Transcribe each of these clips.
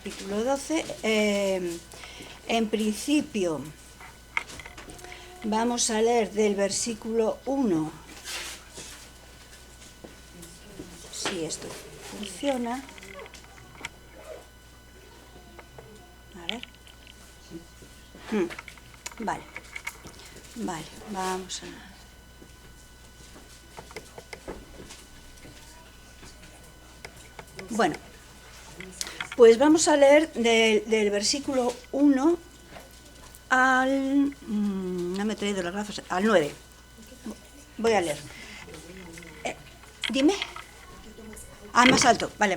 capítulo 12. En principio, vamos a leer del versículo 1. Si esto funciona. A ver. Vale, vamos a... Bueno, pues vamos a leer del versículo 1 al... no me he traído los gráficos, al 9. Voy a leer. Dime. Ah, más alto. Vale.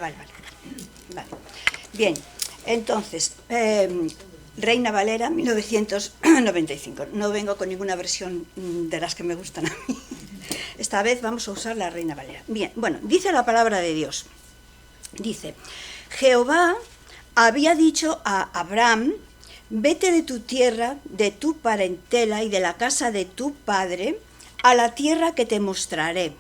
Bien, entonces, Reina Valera, 1995. No vengo con ninguna versión de las que me gustan a mí. Esta vez vamos a usar la Reina Valera. Bien, bueno, dice la palabra de Dios. Dice, Jehová había dicho a Abraham, vete de tu tierra, de tu parentela y de la casa de tu padre, a la tierra que te mostraré.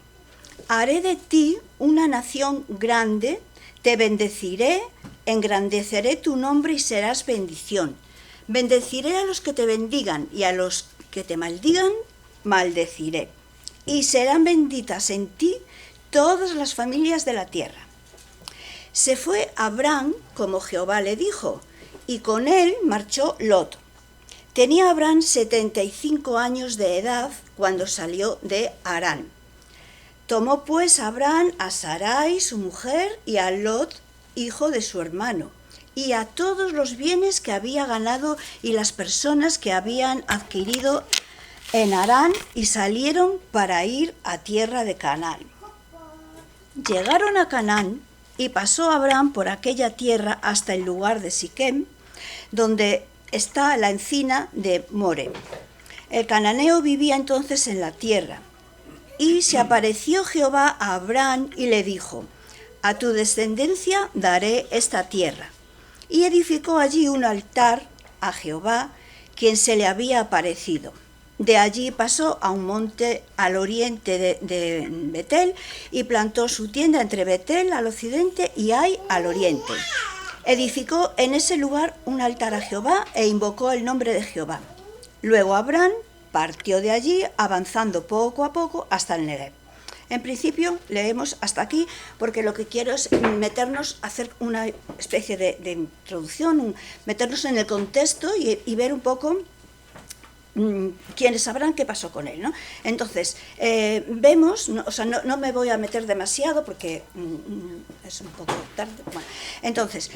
Haré de ti una nación grande, te bendeciré, engrandeceré tu nombre y serás bendición. Bendeciré a los que te bendigan y a los que te maldigan, maldeciré. Y serán benditas en ti todas las familias de la tierra. Se fue Abraham como Jehová le dijo, y con él marchó Lot. Tenía Abraham 75 años de edad cuando salió de Harán. Tomó pues Abraham a Sarai, su mujer, y a Lot, hijo de su hermano, y a todos los bienes que había ganado y las personas que habían adquirido en Harán, y salieron para ir a tierra de Canaán. Llegaron a Canaán, y pasó Abraham por aquella tierra hasta el lugar de Siquem, donde está la encina de More. El cananeo vivía entonces en la tierra. Y se apareció Jehová a Abraham y le dijo, a tu descendencia daré esta tierra. Y edificó allí un altar a Jehová, quien se le había aparecido. De allí pasó a un monte al oriente de Betel y plantó su tienda entre Betel al occidente y Ai al oriente. Edificó en ese lugar un altar a Jehová e invocó el nombre de Jehová. Luego Abraham partió de allí, avanzando poco a poco hasta el Negev. En principio leemos hasta aquí porque lo que quiero es meternos, hacer una especie de introducción, meternos en el contexto y ver un poco quienes sabrán qué pasó con él, ¿no? Entonces, vemos, no me voy a meter demasiado porque es un poco tarde. Bueno, entonces,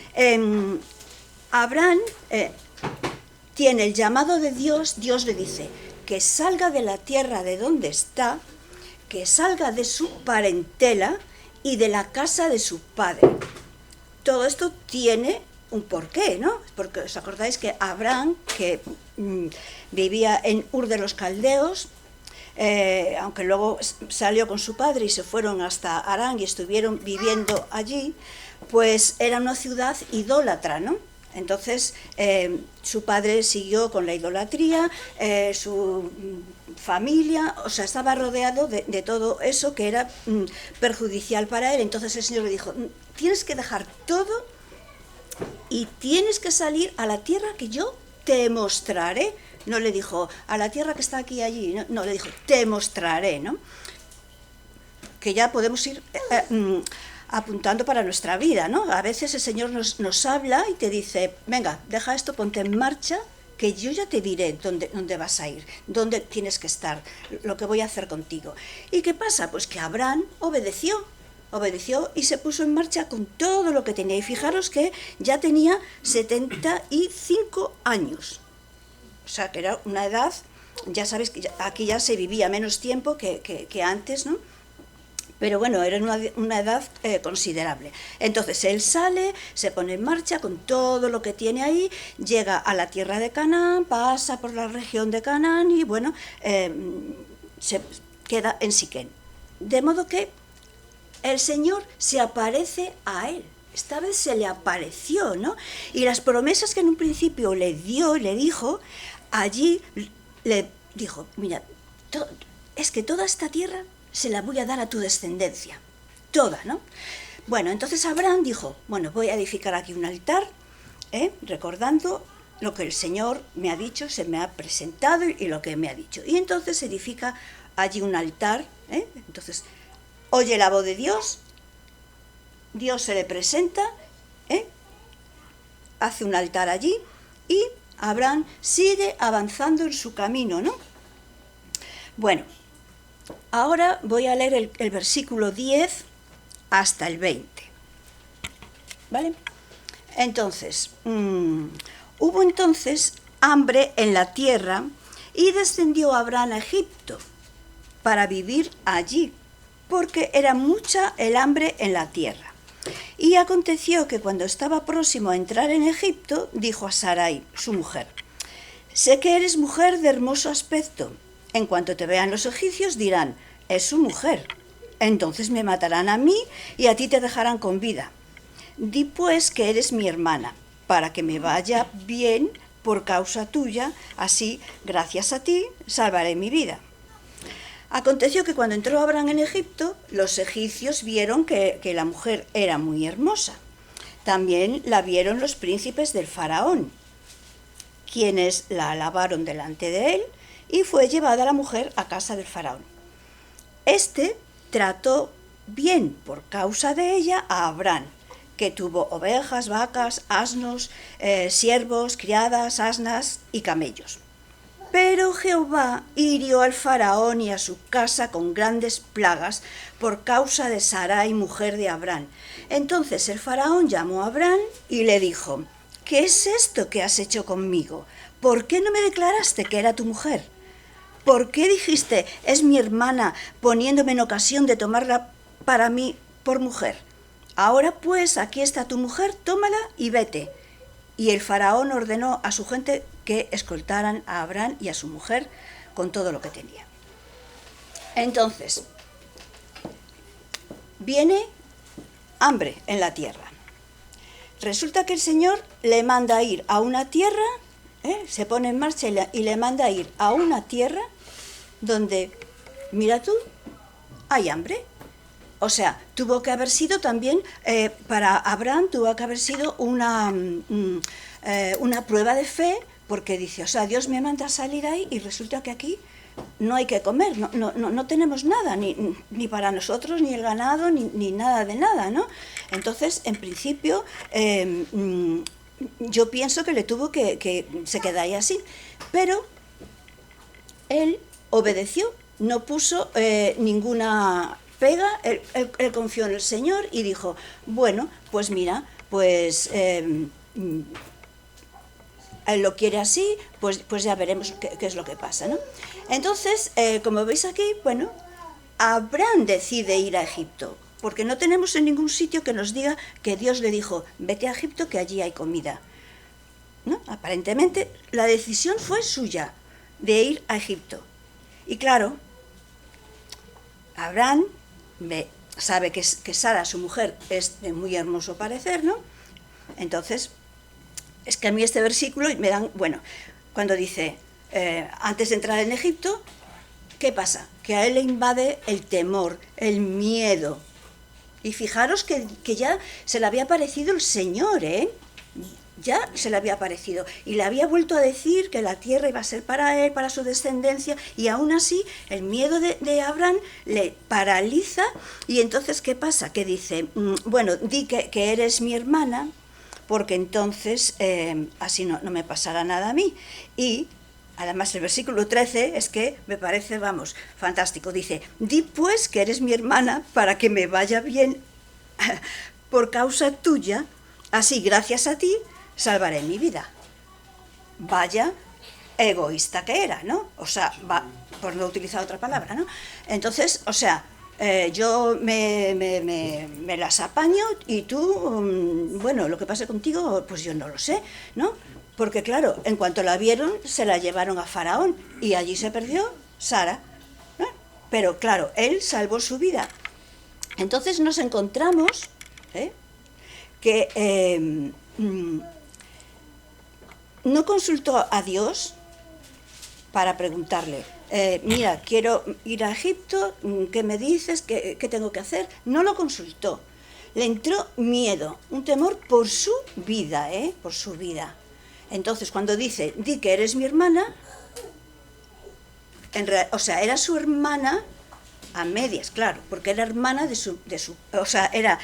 Abraham tiene el llamado de Dios. Dios le dice que salga de la tierra de donde está, que salga de su parentela y de la casa de su padre. Todo esto tiene un porqué, ¿no? Porque os acordáis que Abraham, que vivía en Ur de los Caldeos, aunque luego salió con su padre y se fueron hasta Harán y estuvieron viviendo allí, pues era una ciudad idólatra, ¿no? Entonces su padre siguió con la idolatría, su familia, o sea, estaba rodeado de todo eso que era perjudicial para él. Entonces el Señor le dijo, tienes que dejar todo y tienes que salir a la tierra que yo te mostraré. No le dijo, a la tierra que está aquí y allí, no, le dijo, te mostraré, ¿no? Que ya podemos ir apuntando para nuestra vida, ¿no? A veces el Señor nos habla y te dice, venga, deja esto, ponte en marcha, que yo ya te diré dónde vas a ir, dónde tienes que estar, lo que voy a hacer contigo. ¿Y qué pasa? Pues que Abraham obedeció y se puso en marcha con todo lo que tenía. Y fijaros que ya tenía 75 años. O sea, que era una edad, ya sabéis que aquí ya se vivía menos tiempo que antes, ¿no? Pero bueno, era una edad considerable. Entonces él sale, se pone en marcha con todo lo que tiene ahí, llega a la tierra de Canaán, pasa por la región de Canaán y bueno, se queda en Siquem. De modo que el Señor se aparece a él. Esta vez se le apareció, ¿no? Y las promesas que en un principio le dio, le dijo, allí le dijo, mira, es que toda esta tierra se la voy a dar a tu descendencia, toda, ¿no? Bueno, entonces Abraham dijo, bueno, voy a edificar aquí un altar recordando lo que el Señor me ha dicho, se me ha presentado y lo que me ha dicho. Y entonces se edifica allí un altar, entonces oye la voz de Dios, Dios se le presenta, hace un altar allí y Abraham sigue avanzando en su camino, ¿no? Bueno, ahora voy a leer el versículo 10 hasta el 20, ¿vale? Entonces, hubo entonces hambre en la tierra y descendió Abraham a Egipto para vivir allí, porque era mucha el hambre en la tierra. Y aconteció que cuando estaba próximo a entrar en Egipto, dijo a Sarai, su mujer: sé que eres mujer de hermoso aspecto. En cuanto te vean los egipcios dirán, es su mujer. Entonces me matarán a mí y a ti te dejarán con vida. Di pues que eres mi hermana, para que me vaya bien por causa tuya, así, gracias a ti, salvaré mi vida. Aconteció que cuando entró Abraham en Egipto, los egipcios vieron que la mujer era muy hermosa. También la vieron los príncipes del faraón, quienes la alabaron delante de él, y fue llevada la mujer a casa del faraón. Este trató bien por causa de ella a Abraham, que tuvo ovejas, vacas, asnos, siervos, criadas, asnas y camellos. Pero Jehová hirió al faraón y a su casa con grandes plagas por causa de Sarai, mujer de Abraham. Entonces el faraón llamó a Abraham y le dijo: ¿qué es esto que has hecho conmigo? ¿Por qué no me declaraste que era tu mujer? ¿Por qué dijiste, es mi hermana, poniéndome en ocasión de tomarla para mí por mujer? Ahora pues, aquí está tu mujer, tómala y vete. Y el faraón ordenó a su gente que escoltaran a Abraham y a su mujer con todo lo que tenía. Entonces, viene hambre en la tierra. Resulta que el Señor le manda ir a una tierra, se pone en marcha y le manda ir a una tierra donde, mira tú, hay hambre. O sea, tuvo que haber sido también, para Abraham tuvo que haber sido una prueba de fe, porque dice, o sea, Dios me manda a salir ahí y resulta que aquí no hay que comer, no tenemos nada, ni para nosotros, ni el ganado, ni nada de nada, ¿no? Entonces, en principio, yo pienso que le tuvo que se quedaría así, pero él obedeció, no puso ninguna pega, él confió en el Señor y dijo, bueno, pues mira, pues él lo quiere así, pues ya veremos qué es lo que pasa, ¿no? Entonces, como veis aquí, bueno, Abraham decide ir a Egipto, porque no tenemos en ningún sitio que nos diga que Dios le dijo, vete a Egipto que allí hay comida, ¿no? Aparentemente la decisión fue suya, de ir a Egipto. Y claro, Abraham sabe que Sara, su mujer, es de muy hermoso parecer, ¿no? Entonces, es que a mí este versículo me dan, bueno, cuando dice, antes de entrar en Egipto, ¿qué pasa? Que a él le invade el temor, el miedo. Y fijaros que ya se le había aparecido el Señor, ya se le había aparecido y le había vuelto a decir que la tierra iba a ser para él, para su descendencia, y aún así el miedo de Abraham le paraliza. Y entonces, ¿qué pasa? Que dice, bueno, di que eres mi hermana, porque entonces así no me pasará nada a mí. Y además el versículo 13 es que me parece, vamos, fantástico. Dice, di pues que eres mi hermana para que me vaya bien por causa tuya, así gracias a ti salvaré mi vida. Vaya egoísta que era, ¿no? O sea, por no utilizar otra palabra, ¿no? Entonces, o sea, yo me las apaño y tú, bueno, lo que pase contigo, pues yo no lo sé, ¿no? Porque claro, en cuanto la vieron, se la llevaron a Faraón y allí se perdió Sara, ¿no? Pero claro, él salvó su vida. Entonces nos encontramos que no consultó a Dios para preguntarle, mira, quiero ir a Egipto, ¿qué me dices? ¿Qué tengo que hacer? No lo consultó. le entró miedo, un temor por su vida, por su vida. Entonces, cuando dice, di que eres mi hermana, o sea, era su hermana a medias, claro, porque era hermana o sea, era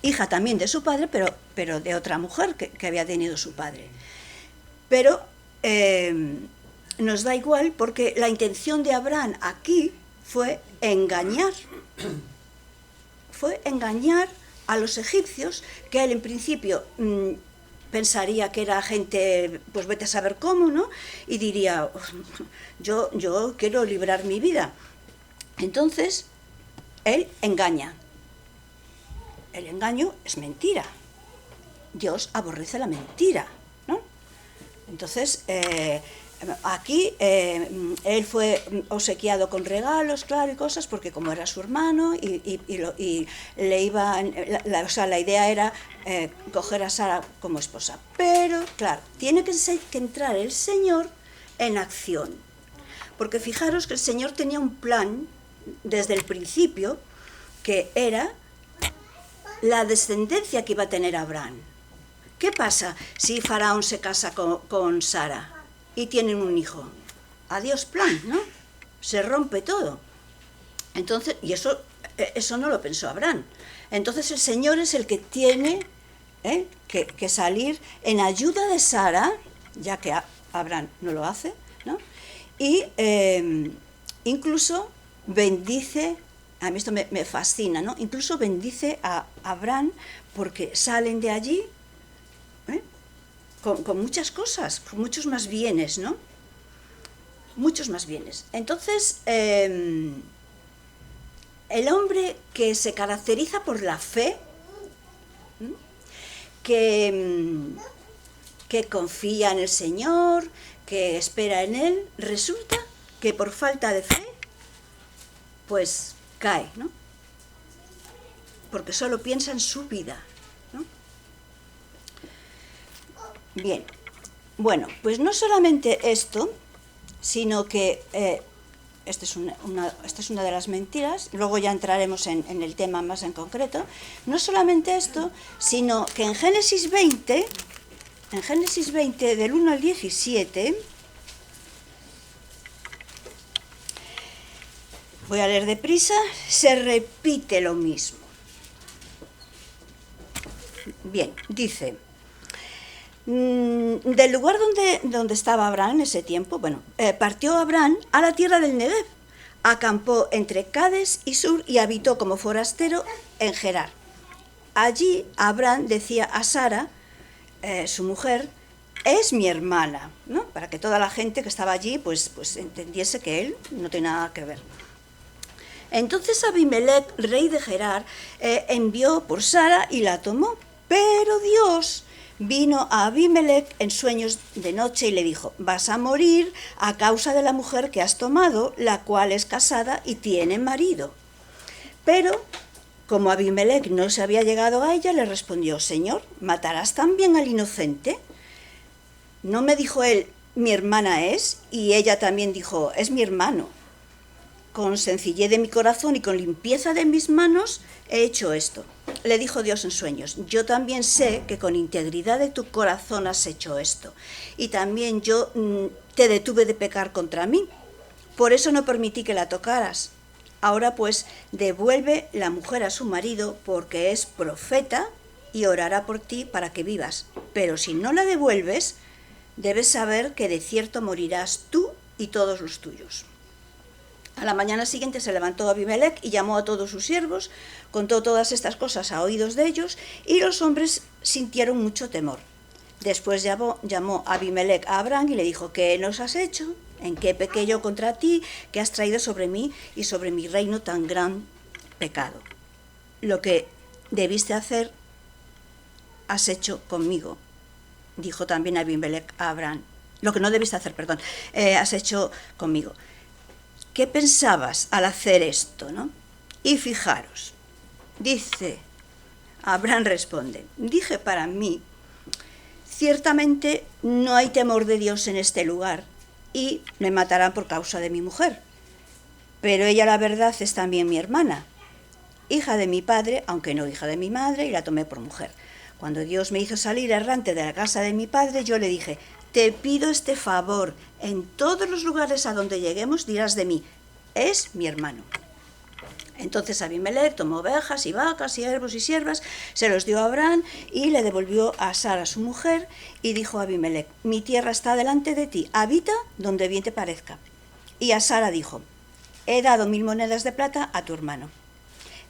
hija también de su padre, pero de otra mujer que había tenido su padre. Pero nos da igual, porque la intención de Abraham aquí fue engañar a los egipcios, que él en principio pensaría que era gente, pues vete a saber cómo, ¿no? Y diría, yo quiero librar mi vida. Entonces, él engaña. El engaño es mentira. Dios aborrece la mentira, ¿no? Entonces, aquí él fue obsequiado con regalos, claro, y cosas, porque como era su hermano, y le iba, o sea, la idea era coger a Sara como esposa. Pero, claro, tiene que entrar el Señor en acción. Porque fijaros que el Señor tenía un plan desde el principio, que era la descendencia que iba a tener Abraham. ¿Qué pasa si Faraón se casa con Sara y tienen un hijo? Adiós plan, ¿no? Se rompe todo. Entonces, y eso no lo pensó Abraham. Entonces el Señor es el que tiene que salir en ayuda de Sara, ya que Abraham no lo hace, ¿no? Y incluso bendice, a mí esto me fascina, ¿no? Incluso bendice a Abraham, porque salen de allí con muchas cosas, con muchos más bienes, ¿no? Muchos más bienes. Entonces, el hombre que se caracteriza por la fe, que confía en el Señor, que espera en Él, resulta que por falta de fe, pues cae, ¿no? Porque solo piensa en su vida, ¿no? Bien, bueno, pues no solamente esto, sino que esta es una de las mentiras, luego ya entraremos en el tema más en concreto. No solamente esto, sino que en Génesis 20, del 1 al 17, voy a leer deprisa, se repite lo mismo. Bien, dice, del lugar donde estaba Abraham en ese tiempo, partió Abraham a la tierra del Negev, acampó entre Cades y Sur y habitó como forastero en Gerar. Allí Abraham decía a Sara, su mujer, es mi hermana, ¿no? Para que toda la gente que estaba allí pues entendiese que él no tiene nada que ver. Entonces Abimelech, rey de Gerar, envió por Sara y la tomó. Pero Dios vino a Abimelech en sueños de noche y le dijo, vas a morir a causa de la mujer que has tomado, la cual es casada y tiene marido. Pero, como Abimelech no se había llegado a ella, le respondió, Señor, ¿matarás también al inocente? ¿No me dijo él, mi hermana es? Y ella también dijo, es mi hermano. Con sencillez de mi corazón y con limpieza de mis manos he hecho esto. Le dijo Dios en sueños, yo también sé que con integridad de tu corazón has hecho esto. Y también yo te detuve de pecar contra mí. Por eso no permití que la tocaras. Ahora pues devuelve la mujer a su marido porque es profeta y orará por ti para que vivas. Pero si no la devuelves, debes saber que de cierto morirás tú y todos los tuyos. A la mañana siguiente se levantó Abimelech y llamó a todos sus siervos, contó todas estas cosas a oídos de ellos, y los hombres sintieron mucho temor. Después llamó Abimelech a Abraham y le dijo, ¿qué nos has hecho? ¿En qué pequé yo contra ti, que has traído sobre mí y sobre mi reino tan gran pecado? Lo que debiste hacer, has hecho conmigo, dijo también Abimelech a Abraham. Lo que no debiste hacer, has hecho conmigo. ¿Qué pensabas al hacer esto, no? Y fijaros, dice, Abraham responde, dije para mí, ciertamente no hay temor de Dios en este lugar y me matarán por causa de mi mujer, pero ella la verdad es también mi hermana. hija de mi padre, aunque no hija de mi madre, y la tomé por mujer. Cuando Dios me hizo salir errante de la casa de mi padre, yo le dije, te pido este favor, en todos los lugares a donde lleguemos dirás de mí, es mi hermano. Entonces Abimelech tomó ovejas y vacas, siervos y siervas, se los dio a Abraham y le devolvió a Sara su mujer y dijo a Abimelech, mi tierra está delante de ti, habita donde bien te parezca. Y a Sara dijo, he dado 1000 monedas de plata a tu hermano.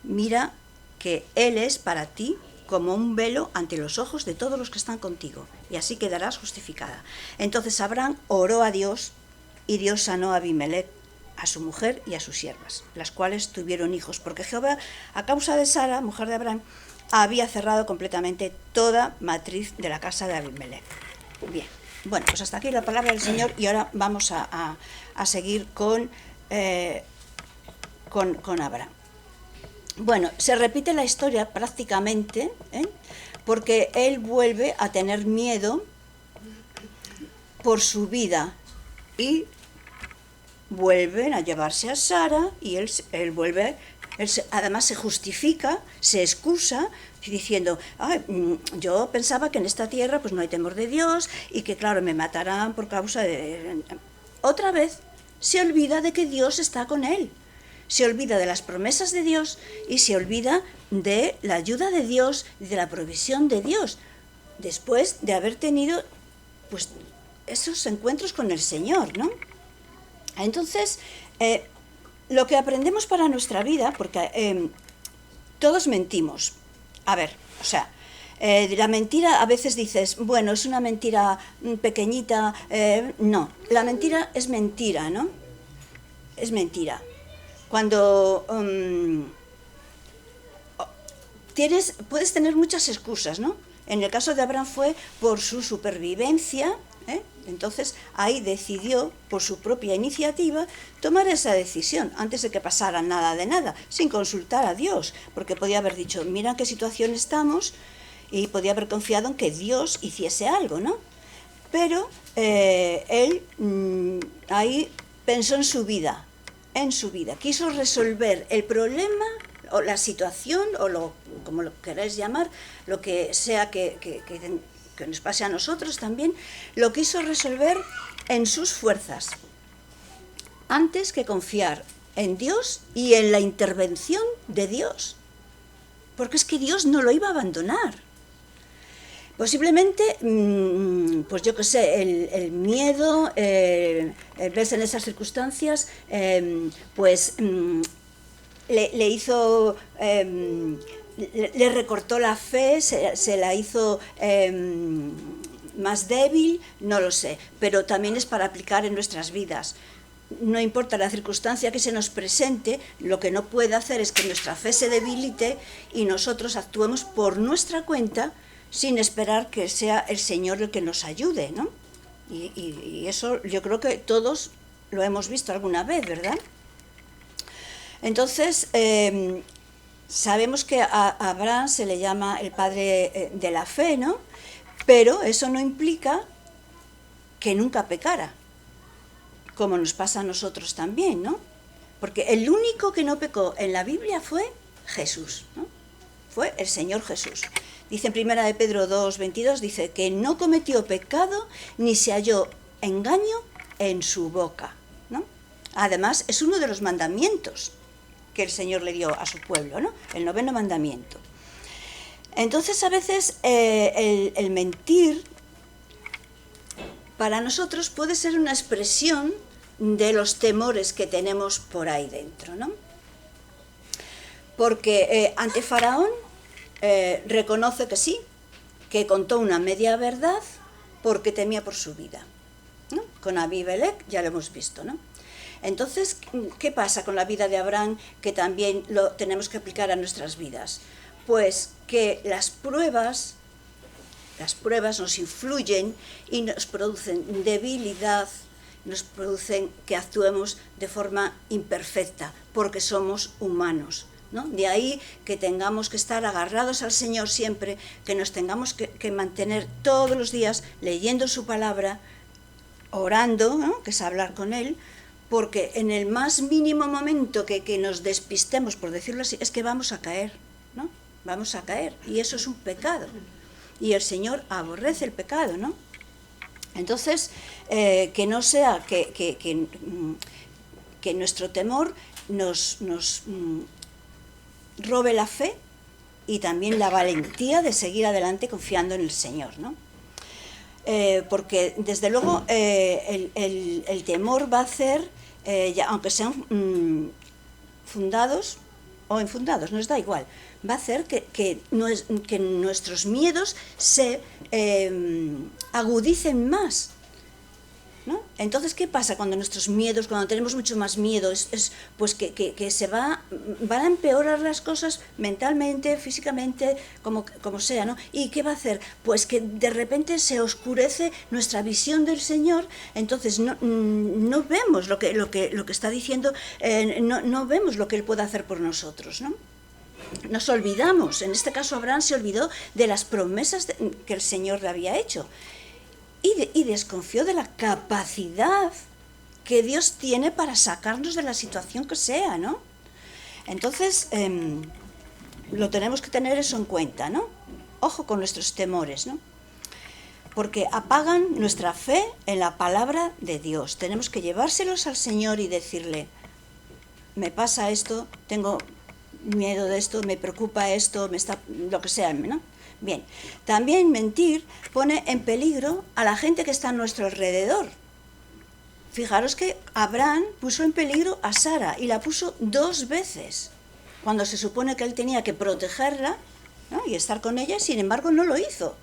Mira que él es para ti como un velo ante los ojos de todos los que están contigo, y así quedarás justificada. Entonces Abraham oró a Dios y Dios sanó a Abimelech, a su mujer y a sus siervas, las cuales tuvieron hijos, porque Jehová, a causa de Sara, mujer de Abraham, había cerrado completamente toda matriz de la casa de Abimelech. Bien, bueno, pues hasta aquí la palabra del Señor y ahora vamos a seguir con Abraham. Bueno, se repite la historia prácticamente, porque él vuelve a tener miedo por su vida y vuelven a llevarse a Sara y él vuelve, además se justifica, se excusa diciendo, yo pensaba que en esta tierra pues no hay temor de Dios y que claro me matarán por causa de... Otra vez se olvida de que Dios está con él, se olvida de las promesas de Dios y se olvida de la ayuda de Dios y de la provisión de Dios, después de haber tenido pues esos encuentros con el Señor, ¿no? Entonces, lo que aprendemos para nuestra vida, porque todos mentimos. A ver, o sea, la mentira a veces dices, bueno, es una mentira pequeñita. No, la mentira es mentira, ¿no? Es mentira. Cuando puedes tener muchas excusas, ¿no? En el caso de Abraham fue por su supervivencia, entonces ahí decidió por su propia iniciativa tomar esa decisión antes de que pasara nada de nada, sin consultar a Dios, porque podía haber dicho, mira en qué situación estamos, y podía haber confiado en que Dios hiciese algo, ¿no? Pero él ahí pensó en su vida, quiso resolver el problema o la situación o como lo queráis llamar, lo que sea que nos pase a nosotros también, lo quiso resolver en sus fuerzas, antes que confiar en Dios y en la intervención de Dios, porque es que Dios no lo iba a abandonar. Posiblemente, pues yo qué sé, el miedo, el verse en esas circunstancias, pues le hizo... le recortó la fe, se la hizo más débil, no lo sé, pero también es para aplicar en nuestras vidas. No importa la circunstancia que se nos presente, lo que no puede hacer es que nuestra fe se debilite y nosotros actuemos por nuestra cuenta sin esperar que sea el Señor el que nos ayude, ¿no? Y eso yo creo que todos lo hemos visto alguna vez, ¿verdad? Entonces... sabemos que a Abraham se le llama el padre de la fe, ¿no? Pero eso no implica que nunca pecara, como nos pasa a nosotros también, ¿no? Porque el único que no pecó en la Biblia fue Jesús, ¿no? Fue el Señor Jesús. Dice en 1 de Pedro 2:22, dice que no cometió pecado ni se halló engaño en su boca, ¿no? Además, es uno de los mandamientos que el Señor le dio a su pueblo, ¿no? El 9º mandamiento. Entonces, a veces el mentir para nosotros puede ser una expresión de los temores que tenemos por ahí dentro, ¿no? Porque ante Faraón reconoce que sí, que contó una media verdad porque temía por su vida, ¿no? Con Abimelech ya lo hemos visto, ¿no? Entonces, ¿qué pasa con la vida de Abraham que también lo tenemos que aplicar a nuestras vidas? Pues que las pruebas nos influyen y nos producen debilidad, nos producen que actuemos de forma imperfecta, porque somos humanos, ¿no? De ahí que tengamos que estar agarrados al Señor siempre, que nos tengamos que mantener todos los días leyendo su palabra, orando, ¿no? Que es hablar con Él, porque en el más mínimo momento que nos despistemos, por decirlo así, es que vamos a caer, ¿no? Vamos a caer, y eso es un pecado. Y el Señor aborrece el pecado, ¿no? Entonces, que no sea que nuestro temor nos robe la fe y también la valentía de seguir adelante confiando en el Señor, ¿no? Porque desde luego el temor va a hacer, aunque sean fundados o infundados, nos da igual, va a hacer que nuestros miedos se agudicen más, ¿no? Entonces, ¿qué pasa cuando nuestros miedos, cuando tenemos mucho más miedo? Pues que van a empeorar las cosas mentalmente, físicamente, como sea, ¿no? ¿Y qué va a hacer? Pues que de repente se oscurece nuestra visión del Señor, entonces no vemos lo que está diciendo, no vemos lo que Él puede hacer por nosotros, ¿no? Nos olvidamos, en este caso Abraham se olvidó de las promesas que el Señor le había hecho. Y desconfió de la capacidad que Dios tiene para sacarnos de la situación que sea, ¿no? Entonces, lo tenemos que tener eso en cuenta, ¿no? Ojo con nuestros temores, ¿no? Porque apagan nuestra fe en la palabra de Dios. Tenemos que llevárselos al Señor y decirle, me pasa esto, tengo miedo de esto, me preocupa esto, lo que sea, ¿no? Bien, también mentir pone en peligro a la gente que está a nuestro alrededor. Fijaros que Abraham puso en peligro a Sara y la puso 2 veces, cuando se supone que él tenía que protegerla, ¿no? Y estar con ella, sin embargo no lo hizo.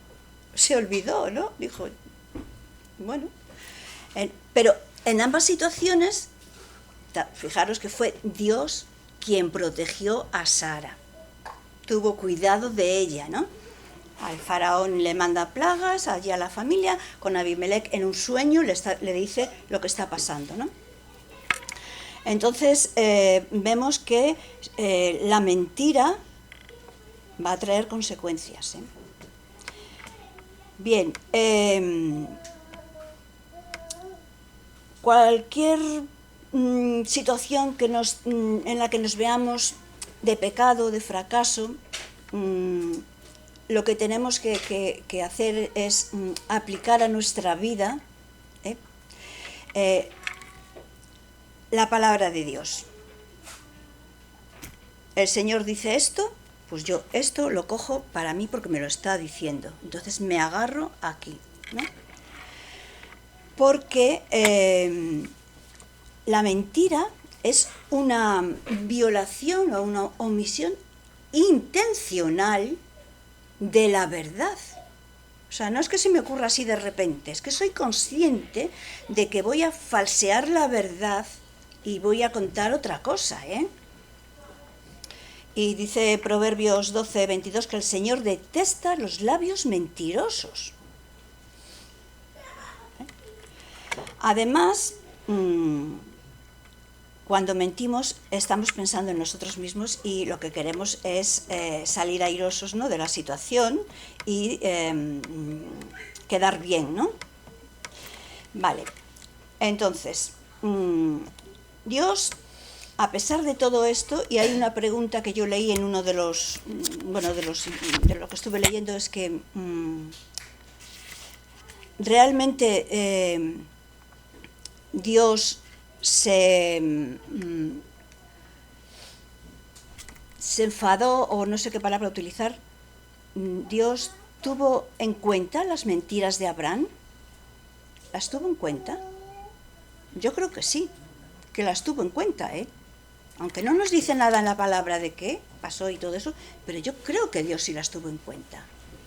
Se olvidó, ¿no? Dijo, bueno. Pero en ambas situaciones, fijaros que fue Dios quien protegió a Sara. Tuvo cuidado de ella, ¿no? Al faraón le manda plagas, allí a la familia, con Abimelech en un sueño le dice lo que está pasando, ¿no? Entonces vemos que la mentira va a traer consecuencias, ¿eh? Bien, cualquier situación en la que nos veamos de pecado, de fracaso, lo que tenemos que hacer es aplicar a nuestra vida la palabra de Dios. El Señor dice esto, pues yo esto lo cojo para mí porque me lo está diciendo. Entonces me agarro aquí, ¿no? Porque la mentira es una violación o una omisión intencional de la verdad. O sea, no es que se me ocurra así de repente, es que soy consciente de que voy a falsear la verdad y voy a contar otra cosa, ¿eh? Y dice Proverbios 12:22 que el Señor detesta los labios mentirosos. Además, cuando mentimos estamos pensando en nosotros mismos y lo que queremos es salir airosos, ¿no?, de la situación y quedar bien, ¿no? Vale, entonces, Dios, a pesar de todo esto, y hay una pregunta que yo leí en uno de los, de lo que estuve leyendo, es que realmente Dios se enfadó, o no sé qué palabra utilizar. Dios tuvo en cuenta las mentiras de Abraham. ¿Las tuvo en cuenta? Yo creo que sí, que las tuvo en cuenta, ¿eh? Aunque no nos dice nada en la palabra de qué pasó y todo eso, pero yo creo que Dios sí las tuvo en cuenta.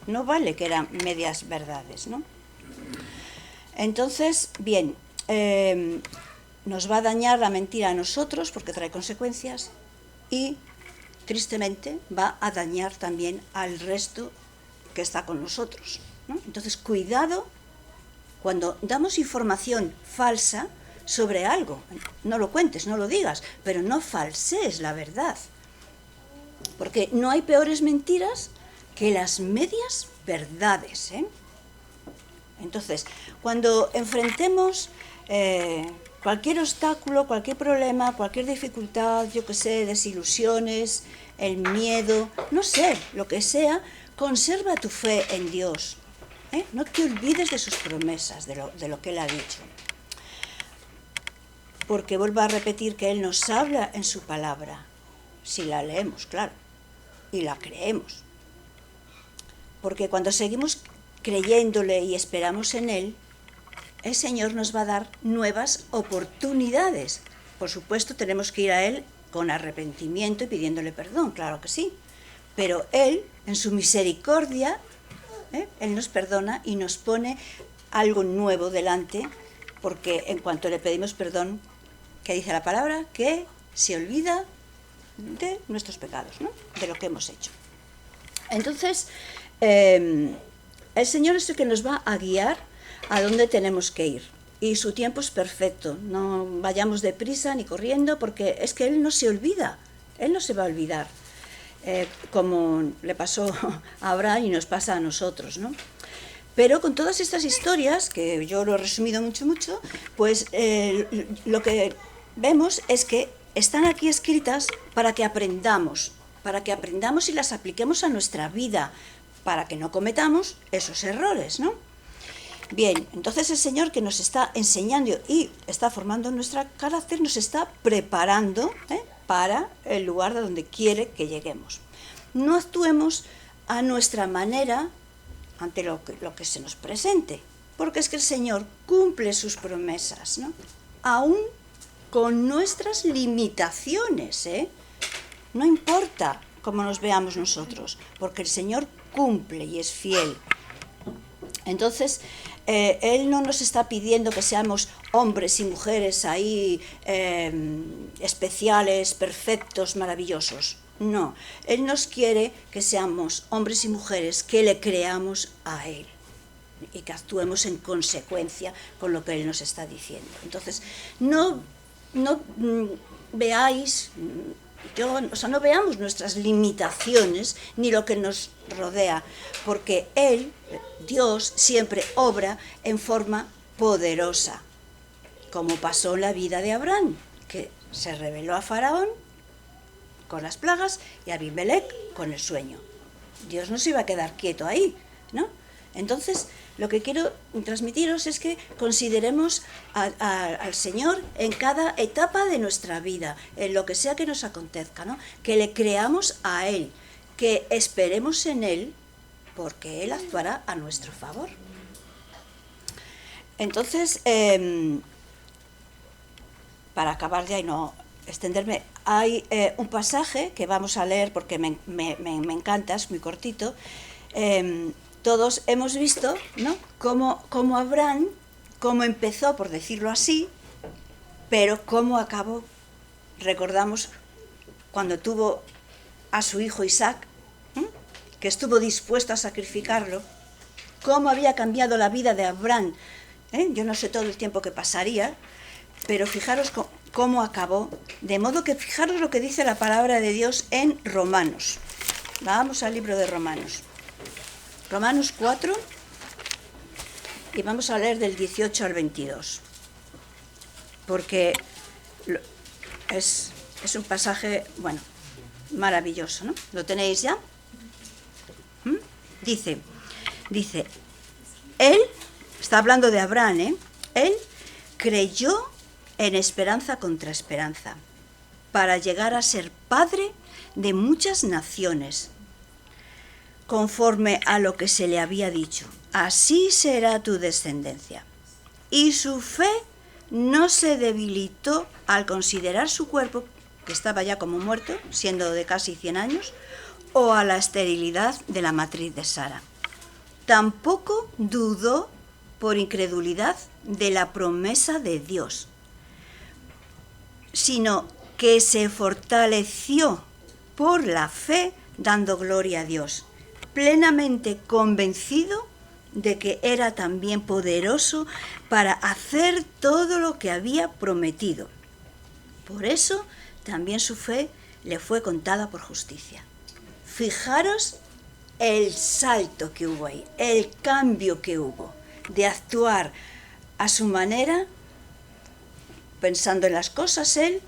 No vale que eran medias verdades, ¿no? Entonces, bien, nos va a dañar la mentira a nosotros porque trae consecuencias y, tristemente, va a dañar también al resto que está con nosotros, ¿no? Entonces, cuidado cuando damos información falsa sobre algo. No lo cuentes, no lo digas, pero no falsees la verdad. Porque no hay peores mentiras que las medias verdades, ¿eh? Entonces, cuando enfrentemos cualquier obstáculo, cualquier problema, cualquier dificultad, yo que sé, desilusiones, el miedo, no sé, lo que sea, conserva tu fe en Dios. No te olvides de sus promesas, de lo que Él ha dicho. Porque vuelvo a repetir que Él nos habla en su palabra, si la leemos, claro, y la creemos. Porque cuando seguimos creyéndole y esperamos en Él, el Señor nos va a dar nuevas oportunidades. Por supuesto, tenemos que ir a Él con arrepentimiento y pidiéndole perdón, claro que sí. Pero Él, en su misericordia, Él nos perdona y nos pone algo nuevo delante, porque en cuanto le pedimos perdón, ¿qué dice la palabra? Que se olvida de nuestros pecados, ¿no? De lo que hemos hecho. Entonces, el Señor es el que nos va a guiar a dónde tenemos que ir. Y su tiempo es perfecto. No vayamos deprisa ni corriendo, porque es que Él no se olvida. Él no se va a olvidar. Como le pasó a Abraham y nos pasa a nosotros, ¿no? Pero con todas estas historias, que yo lo he resumido mucho, pues lo que vemos es que están aquí escritas para que aprendamos y las apliquemos a nuestra vida, para que no cometamos esos errores, ¿no? Bien, entonces el Señor, que nos está enseñando y está formando nuestro carácter, nos está preparando para el lugar de donde quiere que lleguemos. No actuemos a nuestra manera ante lo que se nos presente, porque es que el Señor cumple sus promesas, ¿no? Aún con nuestras limitaciones, no importa cómo nos veamos nosotros, porque el Señor cumple y es fiel. Entonces, Él no nos está pidiendo que seamos hombres y mujeres ahí especiales, perfectos, maravillosos. No, Él nos quiere que seamos hombres y mujeres que le creamos a Él y que actuemos en consecuencia con lo que Él nos está diciendo. Entonces, no veáis, no veamos nuestras limitaciones ni lo que nos rodea, porque Él, Dios, siempre obra en forma poderosa, como pasó en la vida de Abraham, que se reveló a Faraón con las plagas y a Abimelech con el sueño. Dios no se iba a quedar quieto ahí, ¿no? Entonces, lo que quiero transmitiros es que consideremos al Señor en cada etapa de nuestra vida, en lo que sea que nos acontezca, ¿no? Que le creamos a Él, que esperemos en Él, porque Él actuará a nuestro favor. Entonces, para acabar ya y no extenderme, hay un pasaje que vamos a leer porque me encanta, es muy cortito. Todos hemos visto, ¿no?, cómo Abraham, cómo empezó, por decirlo así, pero cómo acabó. Recordamos cuando tuvo a su hijo Isaac, que estuvo dispuesto a sacrificarlo, cómo había cambiado la vida de Abraham. Yo no sé todo el tiempo que pasaría, pero fijaros cómo acabó. De modo que fijaros lo que dice la palabra de Dios en Romanos. Vamos al libro de Romanos. Romanos 4, y vamos a leer del 18 al 22, porque es un pasaje, bueno, maravilloso, ¿no? ¿Lo tenéis ya? Dice, él, está hablando de Abraham, él creyó en esperanza contra esperanza, para llegar a ser padre de muchas naciones, conforme a lo que se le había dicho, así será tu descendencia. Y su fe no se debilitó al considerar su cuerpo, que estaba ya como muerto, siendo de casi 100 años, o a la esterilidad de la matriz de Sara. Tampoco dudó por incredulidad de la promesa de Dios, sino que se fortaleció por la fe, dando gloria a Dios, plenamente convencido de que era también poderoso para hacer todo lo que había prometido. Por eso también su fe le fue contada por justicia. Fijaros el salto que hubo ahí, el cambio que hubo de actuar a su manera pensando en las cosas él,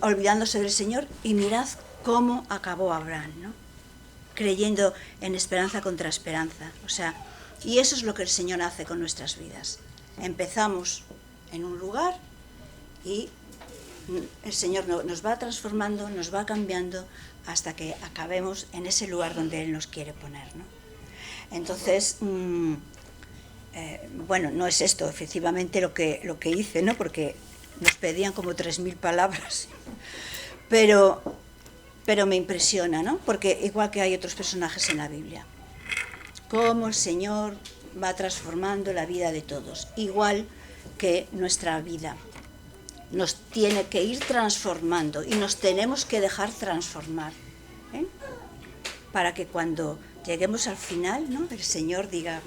olvidándose del Señor, y mirad cómo acabó Abraham, ¿no? Creyendo en esperanza contra esperanza. O sea, y eso es lo que el Señor hace con nuestras vidas. Empezamos en un lugar y el Señor nos va transformando, nos va cambiando hasta que acabemos en ese lugar donde Él nos quiere poner, ¿no? Entonces, bueno, no es esto efectivamente lo que hice, ¿no? Porque nos pedían como 3000 palabras, pero me impresiona, ¿no? Porque igual que hay otros personajes en la Biblia, cómo el Señor va transformando la vida de todos, igual que nuestra vida. Nos tiene que ir transformando y nos tenemos que dejar transformar, ¿eh? Para que cuando lleguemos al final, ¿no?, el Señor diga: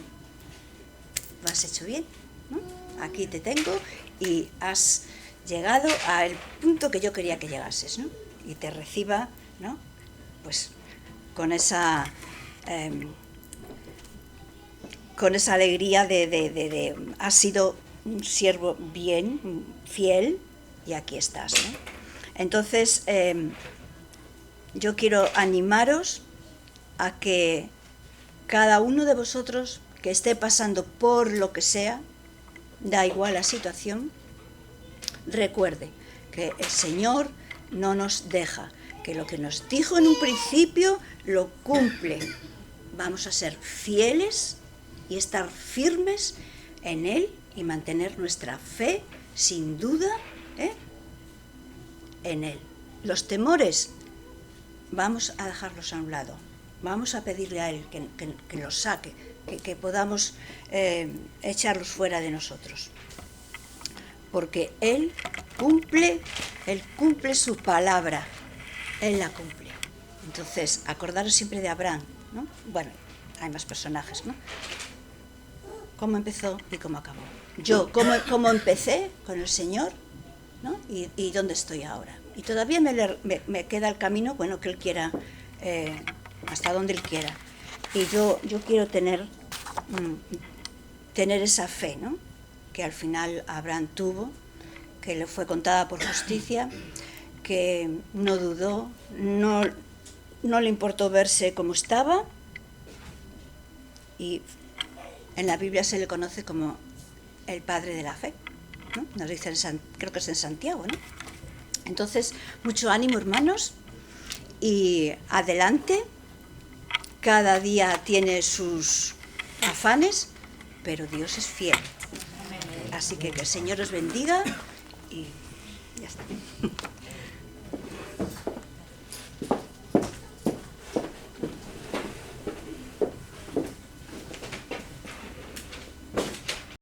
lo has hecho bien, ¿no? Aquí te tengo y has llegado al punto que yo quería que llegases, ¿no? Y te reciba, ¿no?, pues con esa alegría de has sido un siervo bien, fiel, y aquí estás, ¿no? Entonces, yo quiero animaros a que cada uno de vosotros que esté pasando por lo que sea, da igual la situación, recuerde que el Señor no nos deja, que lo que nos dijo en un principio lo cumple. Vamos a ser fieles y estar firmes en Él y mantener nuestra fe sin duda, en Él. Los temores, vamos a dejarlos a un lado, vamos a pedirle a Él que los saque, que podamos echarlos fuera de nosotros, porque Él cumple su palabra, Él la cumple. Entonces, acordaros siempre de Abraham, ¿no? Bueno, hay más personajes, ¿no? Cómo empezó y cómo acabó. Yo, cómo empecé con el Señor, ¿no? Y dónde estoy ahora. Y todavía me queda el camino, bueno, que Él quiera, hasta donde Él quiera. Y yo quiero tener esa fe, ¿no?, que al final Abraham tuvo, que le fue contada por justicia, que no dudó, no le importó verse como estaba, y en la Biblia se le conoce como el padre de la fe, ¿no? Nos dicen, creo que es en Santiago, ¿no? Entonces, mucho ánimo, hermanos, y adelante. Cada día tiene sus afanes, pero Dios es fiel. Así que el Señor os bendiga y ya está.